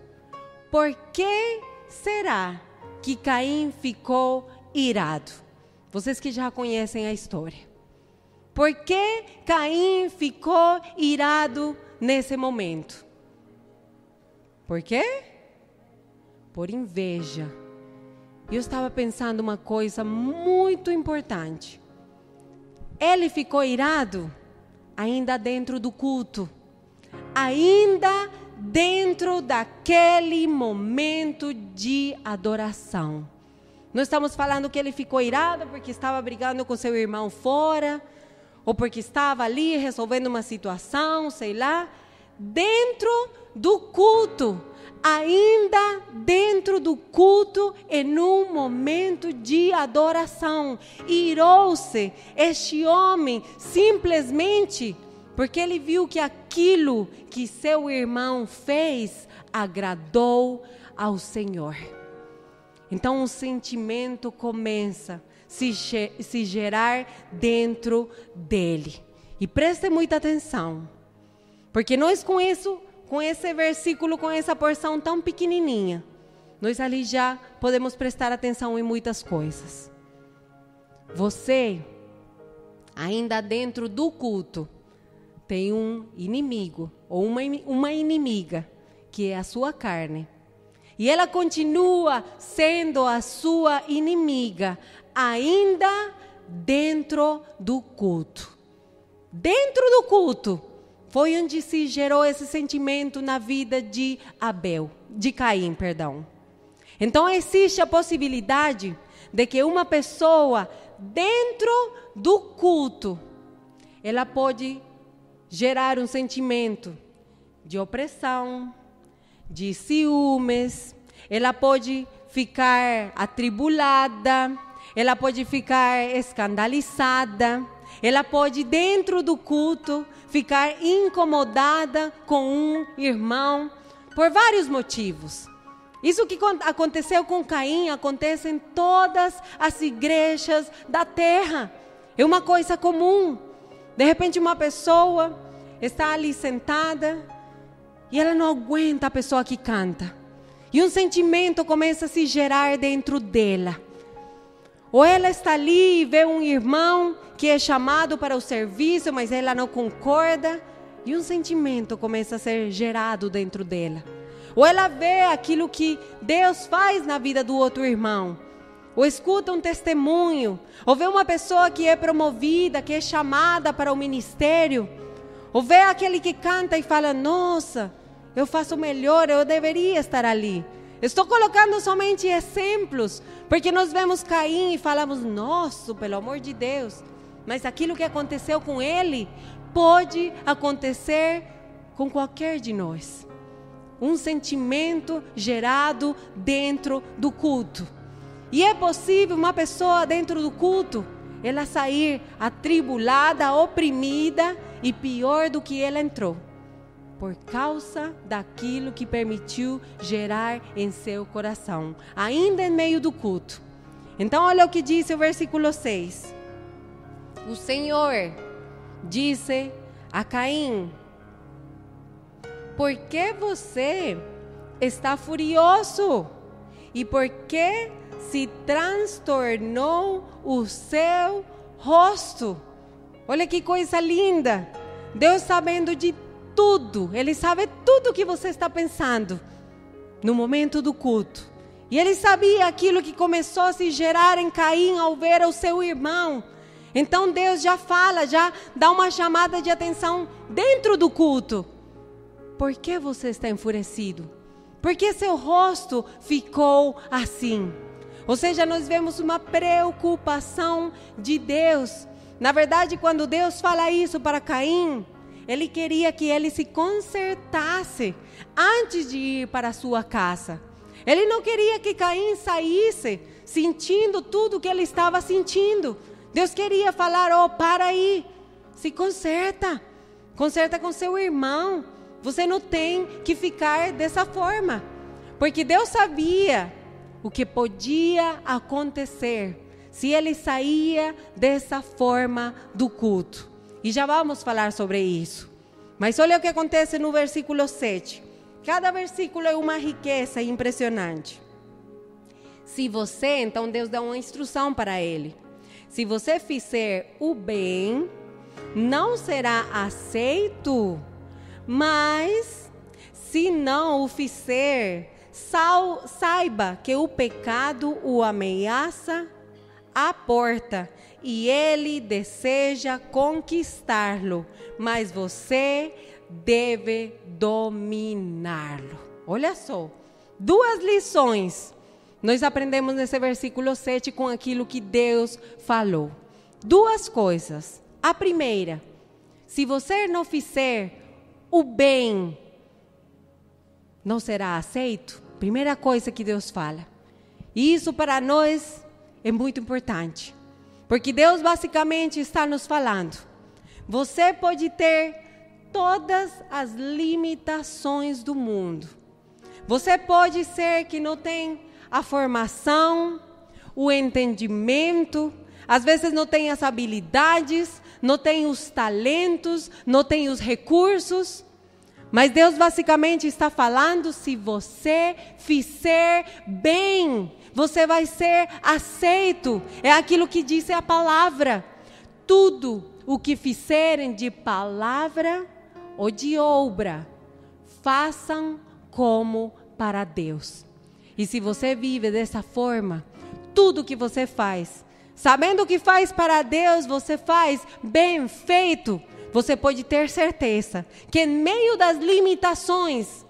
por que será que Caim ficou irado? Vocês que já conhecem a história. Por que Caim ficou irado nesse momento? Por quê? Por inveja. Eu estava pensando uma coisa muito importante. Ele ficou irado ainda dentro do culto. Ainda dentro daquele momento de adoração. Não estamos falando que ele ficou irado porque estava brigando com seu irmão fora, ou porque estava ali resolvendo uma situação, sei lá. Dentro do culto, ainda dentro do culto, em um momento de adoração, irou-se este homem simplesmente porque ele viu que aquilo que seu irmão fez agradou ao Senhor. Então um sentimento começa a se gerar dentro dele. E preste muita atenção, porque nós com esse versículo, com essa porção tão pequenininha, nós ali já podemos prestar atenção em muitas coisas. Você, ainda dentro do culto, tem um inimigo ou uma inimiga, que é a sua carne. E ela continua sendo a sua inimiga, ainda dentro do culto. Dentro do culto foi onde se gerou esse sentimento na vida de Caim. Então existe a possibilidade de que uma pessoa dentro do culto, ela pode gerar um sentimento de opressão, de ciúmes, ela pode ficar atribulada, ela pode ficar escandalizada, ela pode dentro do culto ficar incomodada com um irmão por vários motivos. Isso que aconteceu com Caim acontece em todas as igrejas da terra. É uma coisa comum. De repente uma pessoa está ali sentada e ela não aguenta a pessoa que canta. E um sentimento começa a se gerar dentro dela. Ou ela está ali e vê um irmão que é chamado para o serviço, mas ela não concorda. E um sentimento começa a ser gerado dentro dela. Ou ela vê aquilo que Deus faz na vida do outro irmão. Ou escuta um testemunho. Ou vê uma pessoa que é promovida, que é chamada para o ministério. Ou vê aquele que canta e fala: nossa, eu faço melhor, eu deveria estar ali. Estou colocando somente exemplos, porque nós vemos Caim e falamos: nossa, pelo amor de Deus. Mas aquilo que aconteceu com ele pode acontecer com qualquer de nós. Um sentimento gerado dentro do culto. E é possível uma pessoa dentro do culto, ela sair atribulada, oprimida e pior do que ela entrou, por causa daquilo que permitiu gerar em seu coração, ainda em meio do culto. Então olha o que diz o versículo 6. O Senhor disse a Caim: por que você está furioso? E por que se transtornou o seu rosto? Olha que coisa linda. Deus sabendo de tudo. Ele sabe tudo o que você está pensando no momento do culto. E ele sabia aquilo que começou a se gerar em Caim ao ver o seu irmão. Então Deus já fala, já dá uma chamada de atenção dentro do culto. por que você está enfurecido? Por que seu rosto ficou assim? Ou seja, nós vemos uma preocupação de Deus. Na verdade, quando Deus fala isso para Caim, Ele queria que ele se consertasse antes de ir para a sua casa. Ele não queria que Caim saísse sentindo tudo o que ele estava sentindo. Deus queria falar, para aí, se conserta. Conserta com seu irmão. Você não tem que ficar dessa forma. Porque Deus sabia o que podia acontecer se ele saía dessa forma do culto. E já vamos falar sobre isso. Mas olha o que acontece no versículo 7. Cada versículo é uma riqueza impressionante. Se você, então Deus dá uma instrução para ele. Se você fizer o bem, não será aceito. Mas, se não o fizer, saiba que o pecado o ameaça à porta e ele deseja conquistá-lo, mas você deve dominá-lo. Olha só, 2 lições nós aprendemos nesse versículo 7 com aquilo que Deus falou. 2 coisas. A primeira, se você não fizer o bem, não será aceito. Primeira coisa que Deus fala. E isso para nós é muito importante. Porque Deus basicamente está nos falando. Você pode ter todas as limitações do mundo. Você pode ser que não tem a formação, o entendimento, às vezes não tem as habilidades, não tem os talentos, não tem os recursos. Mas Deus basicamente está falando, se você fizer bem, você vai ser aceito. É aquilo que diz a palavra. Tudo o que fizerem de palavra ou de obra, façam como para Deus. E se você vive dessa forma, tudo que você faz, sabendo que faz para Deus, você faz bem feito, você pode ter certeza que em meio das limitações,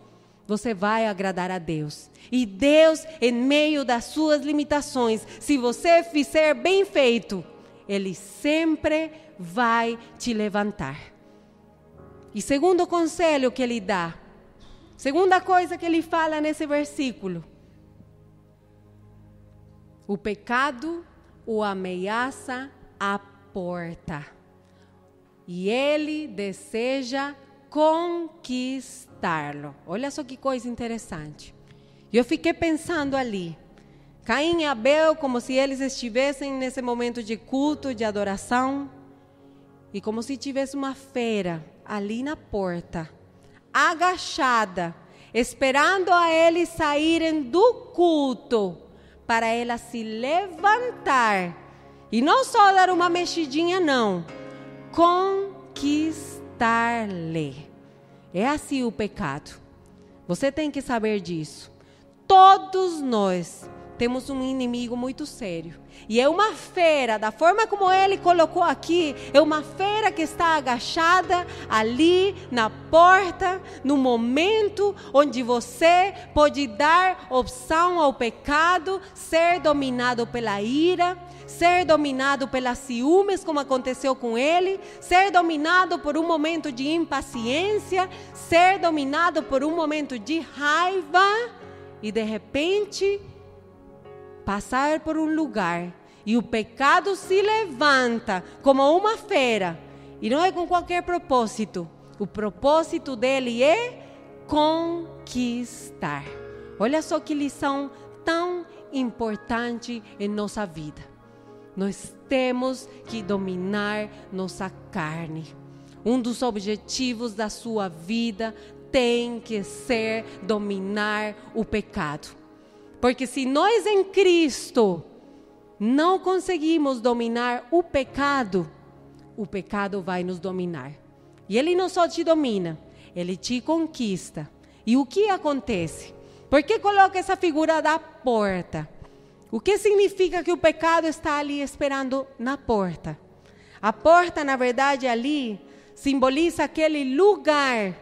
você vai agradar a Deus. E Deus, em meio das suas limitações, se você fizer bem feito, Ele sempre vai te levantar. E segundo conselho que Ele dá, segunda coisa que Ele fala nesse versículo, o pecado o ameaça à porta. E ele deseja conquistá-lo. Olha só que coisa interessante. Eu fiquei pensando ali. Caim e Abel, como se eles estivessem nesse momento de culto, de adoração. E como se tivesse uma fera ali na porta, agachada, esperando a eles saírem do culto, para ela se levantar. E não só dar uma mexidinha, não. Conquistar-lhe. É assim o pecado. Você tem que saber disso. Todos nós temos um inimigo muito sério. E é uma fera, da forma como ele colocou aqui, é uma fera que está agachada ali na porta, no momento onde você pode dar opção ao pecado, ser dominado pela ira, ser dominado pelas ciúmes, como aconteceu com ele, ser dominado por um momento de impaciência, ser dominado por um momento de raiva e de repente passar por um lugar e o pecado se levanta como uma fera e não é com qualquer propósito. O propósito dele é conquistar. Olha só que lição tão importante em nossa vida. Nós temos que dominar nossa carne. Um dos objetivos da sua vida tem que ser dominar o pecado. Porque se nós em Cristo não conseguimos dominar o pecado vai nos dominar. E Ele não só te domina, Ele te conquista. E o que acontece? Por que coloca essa figura da porta? O que significa que o pecado está ali esperando na porta? A porta, na verdade, ali simboliza aquele lugar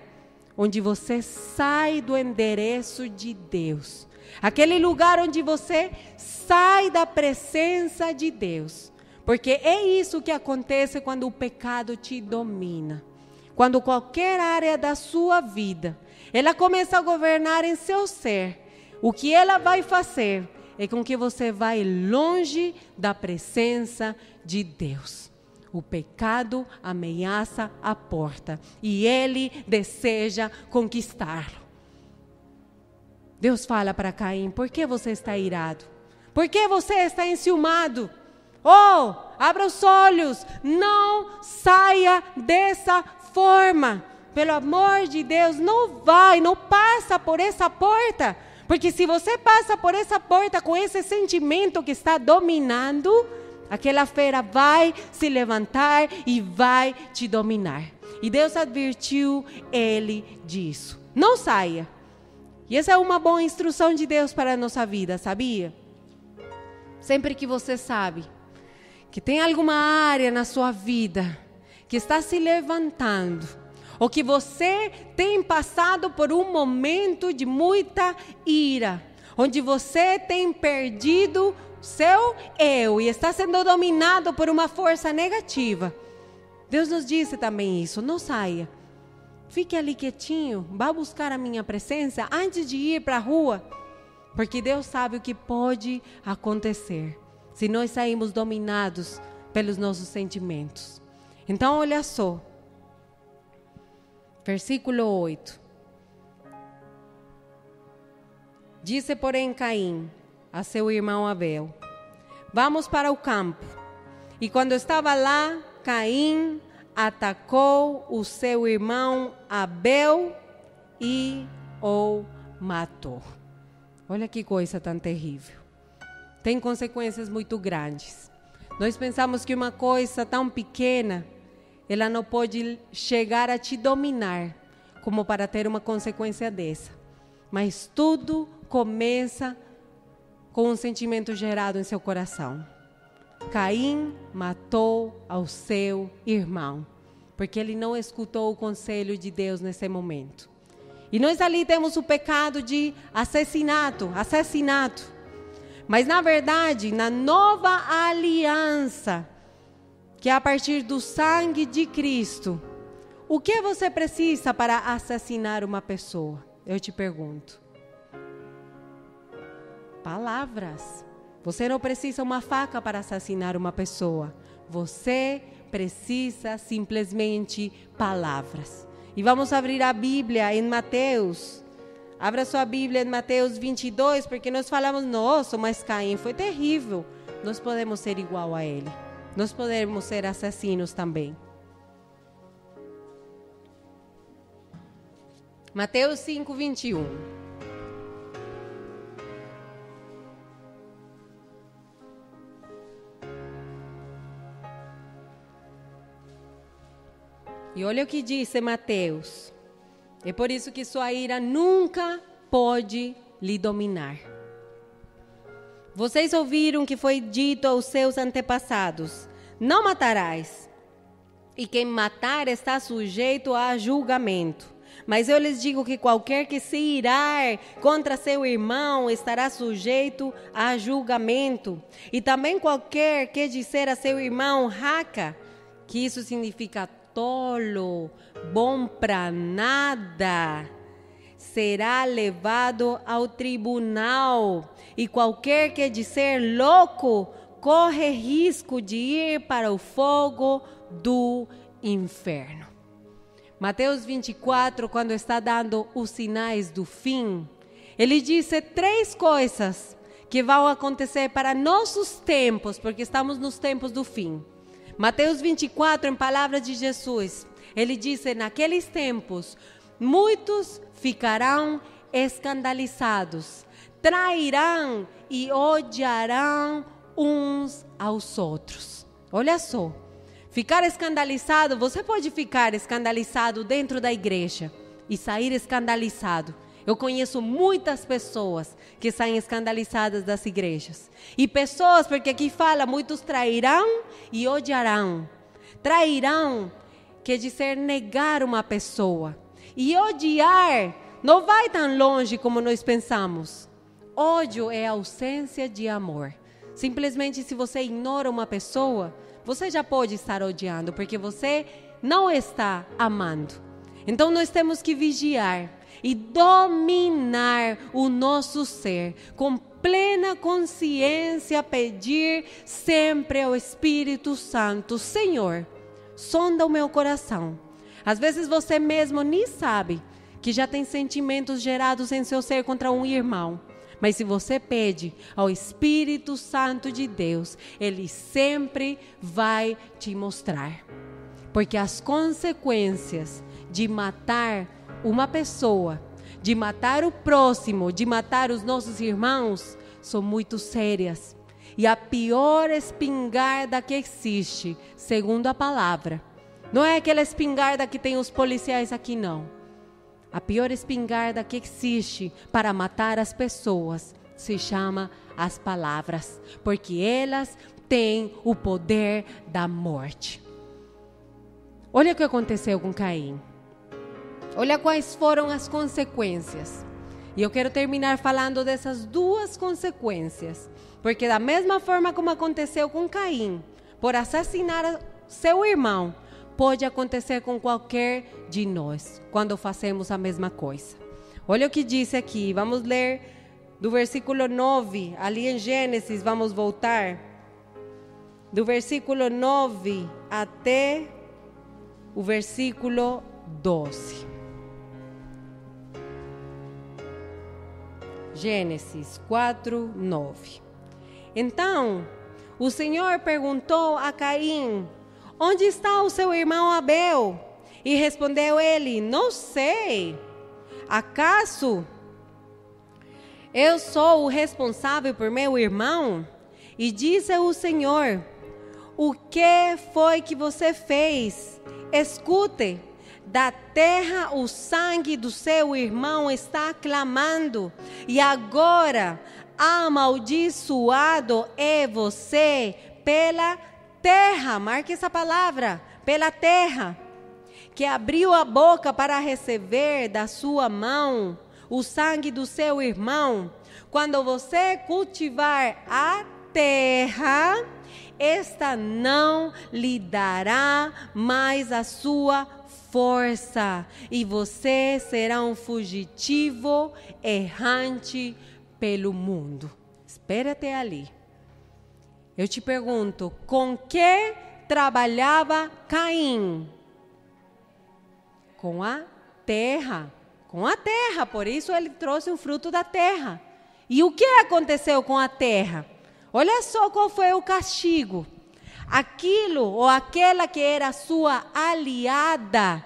onde você sai do endereço de Deus. Aquele lugar onde você sai da presença de Deus. Porque é isso que acontece quando o pecado te domina. Quando qualquer área da sua vida, ela começa a governar em seu ser. O que ela vai fazer é com que você vai longe da presença de Deus. O pecado ameaça a porta e ele deseja conquistá-lo. Deus fala para Caim: por que você está irado? Por que você está enciumado? Oh, abra os olhos, não saia dessa forma. Pelo amor de Deus, não passa por essa porta. Porque se você passa por essa porta com esse sentimento que está dominando, aquela fera vai se levantar e vai te dominar. E Deus advertiu ele disso. Não saia. E essa é uma boa instrução de Deus para a nossa vida, sabia? Sempre que você sabe que tem alguma área na sua vida que está se levantando, ou que você tem passado por um momento de muita ira, onde você tem perdido seu eu e está sendo dominado por uma força negativa. Deus nos disse também isso: não saia. Fique ali quietinho, vá buscar a minha presença antes de ir para a rua. Porque Deus sabe o que pode acontecer se nós sairmos dominados pelos nossos sentimentos. Então, olha só. Versículo 8. Disse, porém, Caim a seu irmão Abel: vamos para o campo. E quando estava lá, Caim atacou o seu irmão Abel e o matou. Olha que coisa tão terrível. Tem consequências muito grandes. Nós pensamos que uma coisa tão pequena, ela não pode chegar a te dominar, como para ter uma consequência dessa. Mas tudo começa com um sentimento gerado em seu coração. Caim matou ao seu irmão, porque ele não escutou o conselho de Deus nesse momento. E nós ali temos o pecado de assassinato. Mas na verdade, na nova aliança, que é a partir do sangue de Cristo, o que você precisa para assassinar uma pessoa? Eu te pergunto. Palavras. Você não precisa uma faca para assassinar uma pessoa. Você precisa simplesmente palavras. E vamos abrir a Bíblia em Mateus. Abra sua Bíblia em Mateus 22, porque nós falamos: nossa, mas Caim foi terrível. Nós podemos ser igual a ele. Nós podemos ser assassinos também. Mateus 5, 21. E olha o que disse Mateus. É por isso que sua ira nunca pode lhe dominar. Vocês ouviram que foi dito aos seus antepassados: não matarás. E quem matar está sujeito a julgamento. Mas eu lhes digo que qualquer que se irar contra seu irmão estará sujeito a julgamento. E também qualquer que disser a seu irmão raca, que isso significa tolo, bom para nada, será levado ao tribunal. E qualquer que disser louco, corre risco de ir para o fogo do inferno. Mateus 24, quando está dando os sinais do fim, ele disse 3 coisas que vão acontecer para nossos tempos, porque estamos nos tempos do fim. Mateus 24, em palavras de Jesus, ele disse: naqueles tempos, muitos ficarão escandalizados, trairão e odiarão uns aos outros. Olha só, ficar escandalizado, você pode ficar escandalizado dentro da igreja e sair escandalizado. Eu conheço muitas pessoas que saem escandalizadas das igrejas. E pessoas, porque aqui fala, muitos trairão e odiarão. Trairão quer dizer negar uma pessoa. E odiar não vai tão longe como nós pensamos. Ódio é ausência de amor. Simplesmente, se você ignora uma pessoa, você já pode estar odiando, porque você não está amando. Então, nós temos que vigiar e dominar o nosso ser, com plena consciência, pedir sempre ao Espírito Santo: Senhor, sonda o meu coração. Às vezes você mesmo nem sabe que já tem sentimentos gerados em seu ser contra um irmão. Mas se você pede ao Espírito Santo de Deus, Ele sempre vai te mostrar. Porque as consequências de matar uma pessoa, de matar o próximo, de matar os nossos irmãos, são muito sérias. E a pior espingarda que existe, segundo a palavra, não é aquela espingarda que tem os policiais aqui, não. A pior espingarda que existe para matar as pessoas se chama as palavras, porque elas têm o poder da morte. Olha o que aconteceu com Caim. Olha quais foram as consequências. E eu quero terminar falando dessas duas consequências, porque da mesma forma como aconteceu com Caim, por assassinar seu irmão, pode acontecer com qualquer de nós, quando fazemos a mesma coisa. Olha o que diz aqui, vamos ler do versículo 9, ali em Gênesis, vamos voltar, do versículo 9 até o versículo 12. Gênesis 4, 9. Então, o Senhor perguntou a Caim: onde está o seu irmão Abel? E respondeu ele: não sei. Acaso eu sou o responsável por meu irmão? E disse o Senhor: o que foi que você fez? Escute, da terra o sangue do seu irmão está clamando, e agora amaldiçoado é você pela terra, marque essa palavra, pela terra, que abriu a boca para receber da sua mão o sangue do seu irmão. Quando você cultivar a terra, esta não lhe dará mais a sua força, e você será um fugitivo errante pelo mundo. Espere até ali. Eu te pergunto, com que trabalhava Caim? Com a terra. Com a terra, por isso ele trouxe o fruto da terra. E o que aconteceu com a terra? Olha só qual foi o castigo. Aquilo ou aquela que era sua aliada,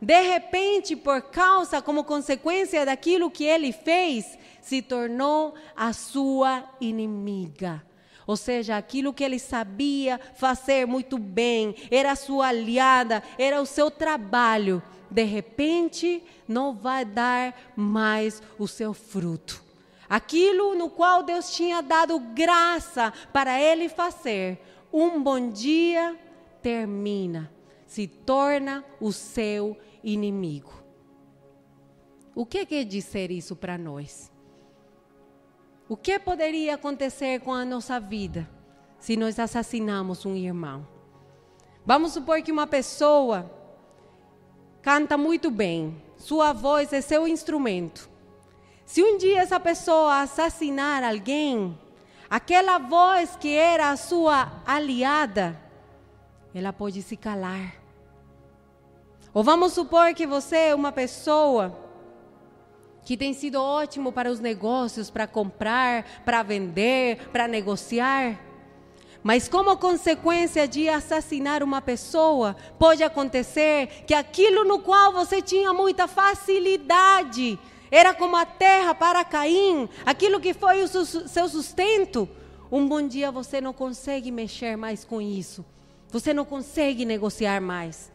de repente, por causa, como consequência daquilo que ele fez, se tornou a sua inimiga. Ou seja, aquilo que ele sabia fazer muito bem, era a sua aliada, era o seu trabalho, de repente não vai dar mais o seu fruto. Aquilo no qual Deus tinha dado graça para ele fazer, um bom dia termina, se torna o seu inimigo. O que quer dizer isso para nós? O que poderia acontecer com a nossa vida se nós assassinamos um irmão? Vamos supor que uma pessoa canta muito bem, sua voz é seu instrumento. Se um dia essa pessoa assassinar alguém, aquela voz que era a sua aliada, ela pode se calar. Ou vamos supor que você é uma pessoa que tem sido ótimo para os negócios, para comprar, para vender, para negociar. Mas como consequência de assassinar uma pessoa, pode acontecer que aquilo no qual você tinha muita facilidade, era como a terra para Caim, aquilo que foi o seu sustento, um bom dia você não consegue mexer mais com isso. Você não consegue negociar mais.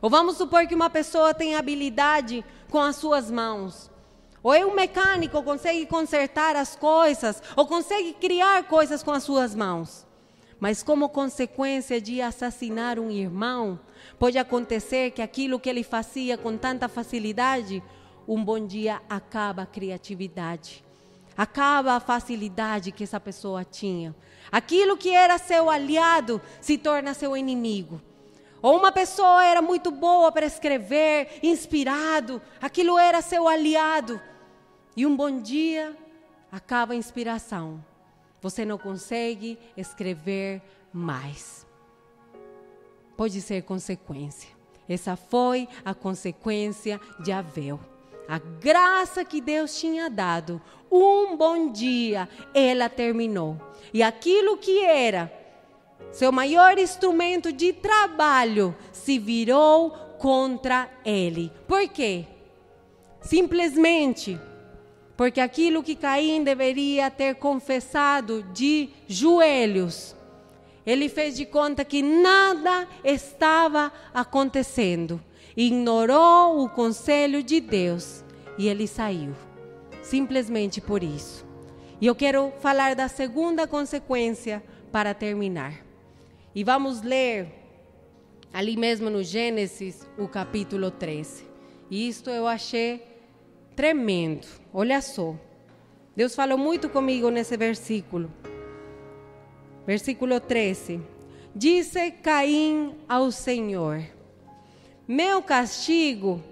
Ou vamos supor que uma pessoa tem habilidade com as suas mãos. Ou é um mecânico, consegue consertar as coisas, ou consegue criar coisas com as suas mãos. Mas como consequência de assassinar um irmão, pode acontecer que aquilo que ele fazia com tanta facilidade, um bom dia acaba a criatividade, acaba a facilidade que essa pessoa tinha. Aquilo que era seu aliado se torna seu inimigo. Ou uma pessoa era muito boa para escrever, inspirado, aquilo era seu aliado. E um bom dia acaba a inspiração. Você não consegue escrever mais. Pode ser consequência. Essa foi a consequência de Abel. A graça que Deus tinha dado, um bom dia, ela terminou. E aquilo que era seu maior instrumento de trabalho se virou contra ele. Por quê? Simplesmente porque aquilo que Caim deveria ter confessado de joelhos, ele fez de conta que nada estava acontecendo. Ignorou o conselho de Deus e ele saiu. Simplesmente por isso. E eu quero falar da segunda consequência para terminar. E vamos ler ali mesmo no Gênesis, o capítulo 13. E isto eu achei tremendo. Olha só. Deus falou muito comigo nesse versículo. Versículo 13. Disse Caim ao Senhor: meu castigo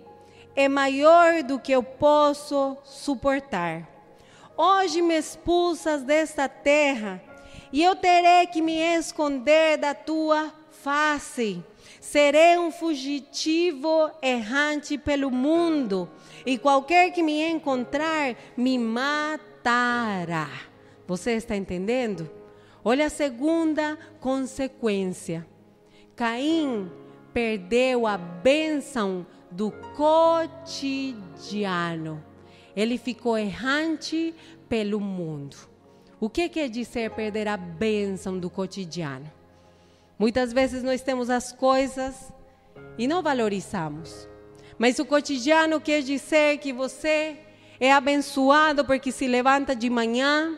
é maior do que eu posso suportar. Hoje me expulsas desta terra, e eu terei que me esconder da tua face. Serei um fugitivo errante pelo mundo, e qualquer que me encontrar me matará. Você está entendendo? Olha a segunda consequência. Caim perdeu a bênção do cotidiano. Ele ficou errante pelo mundo. O que quer dizer perder a bênção do cotidiano? Muitas vezes nós temos as coisas e não valorizamos. Mas o cotidiano quer dizer que você é abençoado porque se levanta de manhã,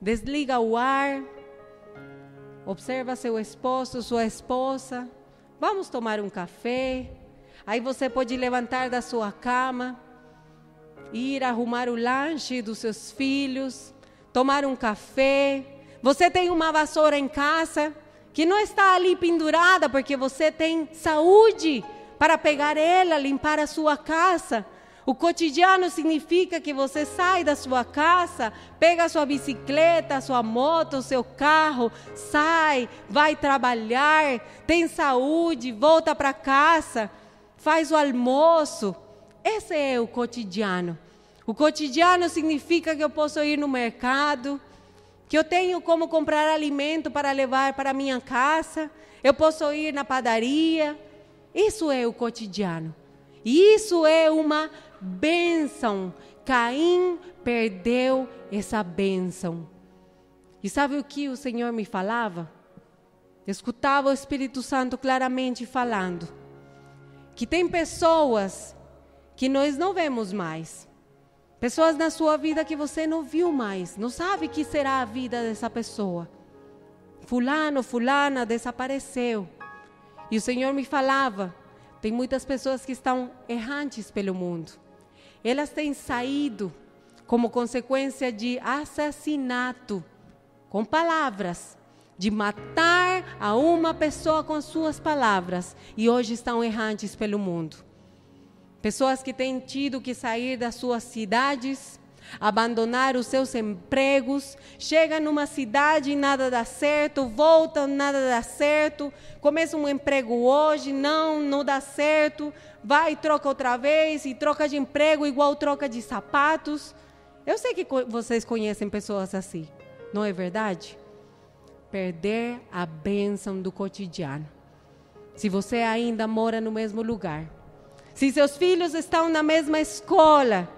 desliga o ar, observa seu esposo, sua esposa, vamos tomar um café. Aí você pode levantar da sua cama, ir arrumar o lanche dos seus filhos, tomar um café. Você tem uma vassoura em casa que não está ali pendurada porque você tem saúde para pegar ela, limpar a sua casa. O cotidiano significa que você sai da sua casa, pega a sua bicicleta, a sua moto, o seu carro, sai, vai trabalhar, tem saúde, volta para casa, faz o almoço. Esse é o cotidiano. O cotidiano significa que eu posso ir no mercado, que eu tenho como comprar alimento para levar para minha casa, eu posso ir na padaria. Isso é o cotidiano. E isso é uma bênção. Caim perdeu essa bênção. E sabe o que o Senhor me falava? Eu escutava o Espírito Santo claramente falando que tem pessoas que nós não vemos mais. Pessoas na sua vida que você não viu mais, não sabe que será a vida dessa pessoa. Fulano, fulana desapareceu. E o Senhor me falava, tem muitas pessoas que estão errantes pelo mundo. Elas têm saído como consequência de assassinato, com palavras, de matar a uma pessoa com suas palavras, e hoje estão errantes pelo mundo. Pessoas que têm tido que sair das suas cidades, abandonar os seus empregos, chegam numa cidade e nada dá certo, voltam, nada dá certo, começam um emprego hoje, não dá certo, vai e troca outra vez, e troca de emprego igual troca de sapatos. Eu sei que vocês conhecem pessoas assim, não é verdade? Perder a bênção do cotidiano. Se você ainda mora no mesmo lugar, se seus filhos estão na mesma escola,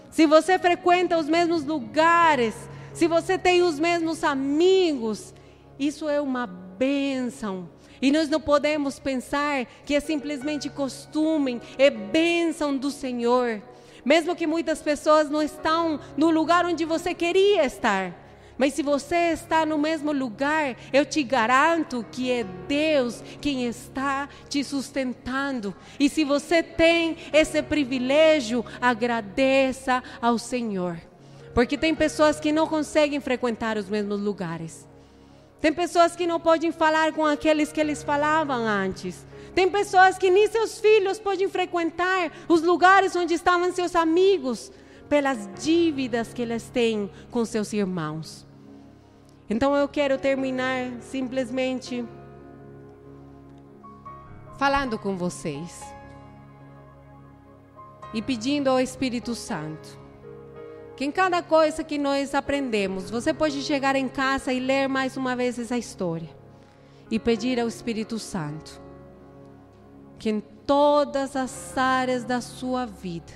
se você frequenta os mesmos lugares, se você tem os mesmos amigos, isso é uma bênção. E nós não podemos pensar que é simplesmente costume, é bênção do Senhor. Mesmo que muitas pessoas não estão no lugar onde você queria estar, Mas se você está no mesmo lugar, eu te garanto que é Deus quem está te sustentando. E se você tem esse privilégio, agradeça ao Senhor. Porque tem pessoas que não conseguem frequentar os mesmos lugares. Tem pessoas que não podem falar com aqueles que eles falavam antes. Tem pessoas que nem seus filhos podem frequentar os lugares onde estavam seus amigos, pelas dívidas que eles têm com seus irmãos. Então eu quero terminar simplesmente falando com vocês e pedindo ao Espírito Santo que em cada coisa que nós aprendemos, você pode chegar em casa e ler mais uma vez essa história e pedir ao Espírito Santo que em todas as áreas da sua vida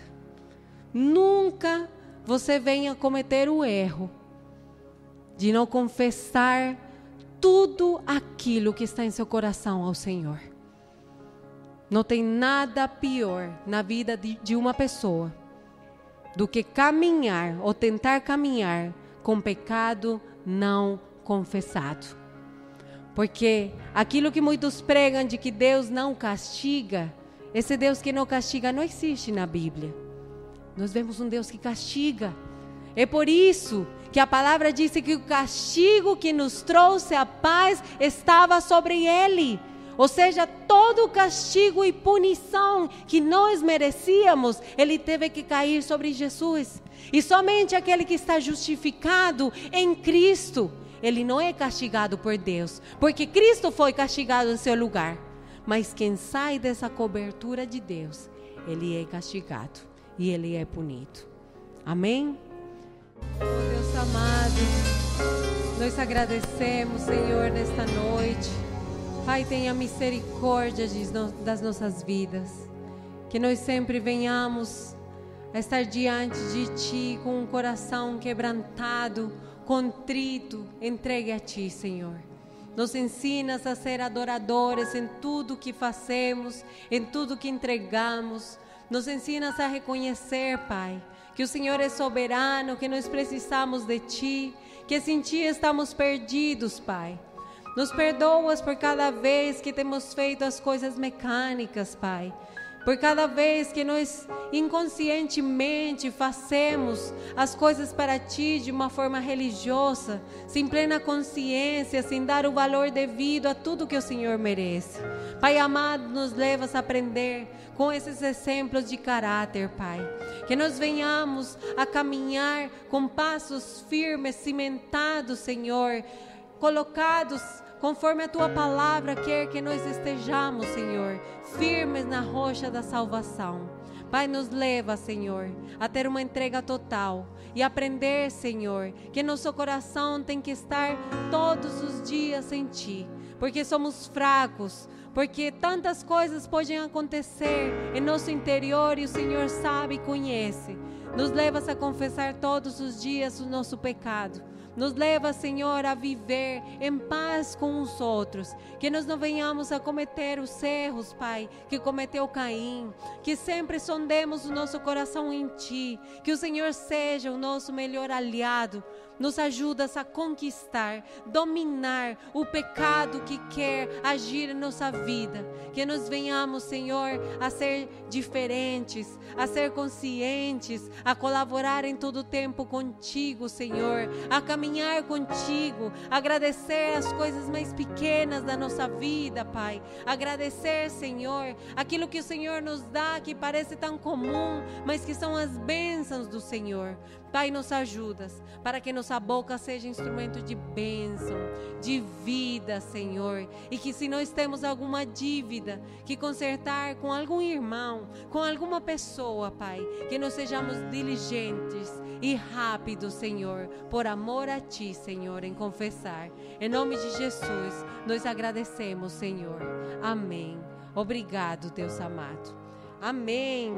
nunca você venha cometer o erro de não confessar tudo aquilo que está em seu coração ao Senhor. Não tem nada pior na vida de uma pessoa do que caminhar ou tentar caminhar com pecado não confessado. Porque aquilo que muitos pregam de que Deus não castiga, esse Deus que não castiga não existe na Bíblia. Nós vemos um Deus que castiga. É por isso que a palavra diz que o castigo que nos trouxe a paz estava sobre ele. Ou seja, todo o castigo e punição que nós merecíamos, ele teve que cair sobre Jesus. E somente aquele que está justificado em Cristo, ele não é castigado por Deus, porque Cristo foi castigado em seu lugar. Mas quem sai dessa cobertura de Deus, ele é castigado e ele é punido. Amém? Oh, Deus amado, nós agradecemos, Senhor, nesta noite. Pai, tenha misericórdia das nossas vidas, que nós sempre venhamos a estar diante de Ti com um coração quebrantado, contrito, entregue a Ti, Senhor. Nos ensinas a ser adoradores em tudo que fazemos, em tudo que entregamos. Nos ensinas a reconhecer, Pai, que o Senhor é soberano, que nós precisamos de Ti, que sem Ti estamos perdidos, Pai. Nos perdoas por cada vez que temos feito as coisas mecânicas, Pai. Por cada vez que nós inconscientemente fazemos as coisas para Ti de uma forma religiosa, sem plena consciência, sem dar o valor devido a tudo que o Senhor merece. Pai amado, nos levas a aprender com esses exemplos de caráter, Pai. Que nós venhamos a caminhar com passos firmes, cimentados, Senhor, colocados conforme a Tua palavra quer que nós estejamos, Senhor, firmes na rocha da salvação. Pai, nos leva, Senhor, a ter uma entrega total e aprender, Senhor, que nosso coração tem que estar todos os dias em Ti, porque somos fracos, porque tantas coisas podem acontecer em nosso interior e o Senhor sabe e conhece. Nos levas a confessar todos os dias o nosso pecado. Nos leva, Senhor, a viver em paz com os outros. Que nós não venhamos a cometer os erros, Pai, que cometeu Caim. Que sempre sondemos o nosso coração em Ti. Que o Senhor seja o nosso melhor aliado. Nos ajudas a conquistar, dominar o pecado que quer agir em nossa vida. Que nós venhamos, Senhor, a ser diferentes, a ser conscientes, a colaborar em todo o tempo contigo, Senhor, a caminhar contigo, agradecer as coisas mais pequenas da nossa vida, Pai. Agradecer, Senhor, aquilo que o Senhor nos dá, que parece tão comum, mas que são as bênçãos do Senhor. Pai, nos ajudas para que nossa boca seja instrumento de bênção, de vida, Senhor. E que se nós temos alguma dívida que consertar com algum irmão, com alguma pessoa, Pai, que nós sejamos diligentes e rápidos, Senhor, por amor a Ti, Senhor, em confessar. Em nome de Jesus, nós agradecemos, Senhor. Amém. Obrigado, Deus amado. Amém.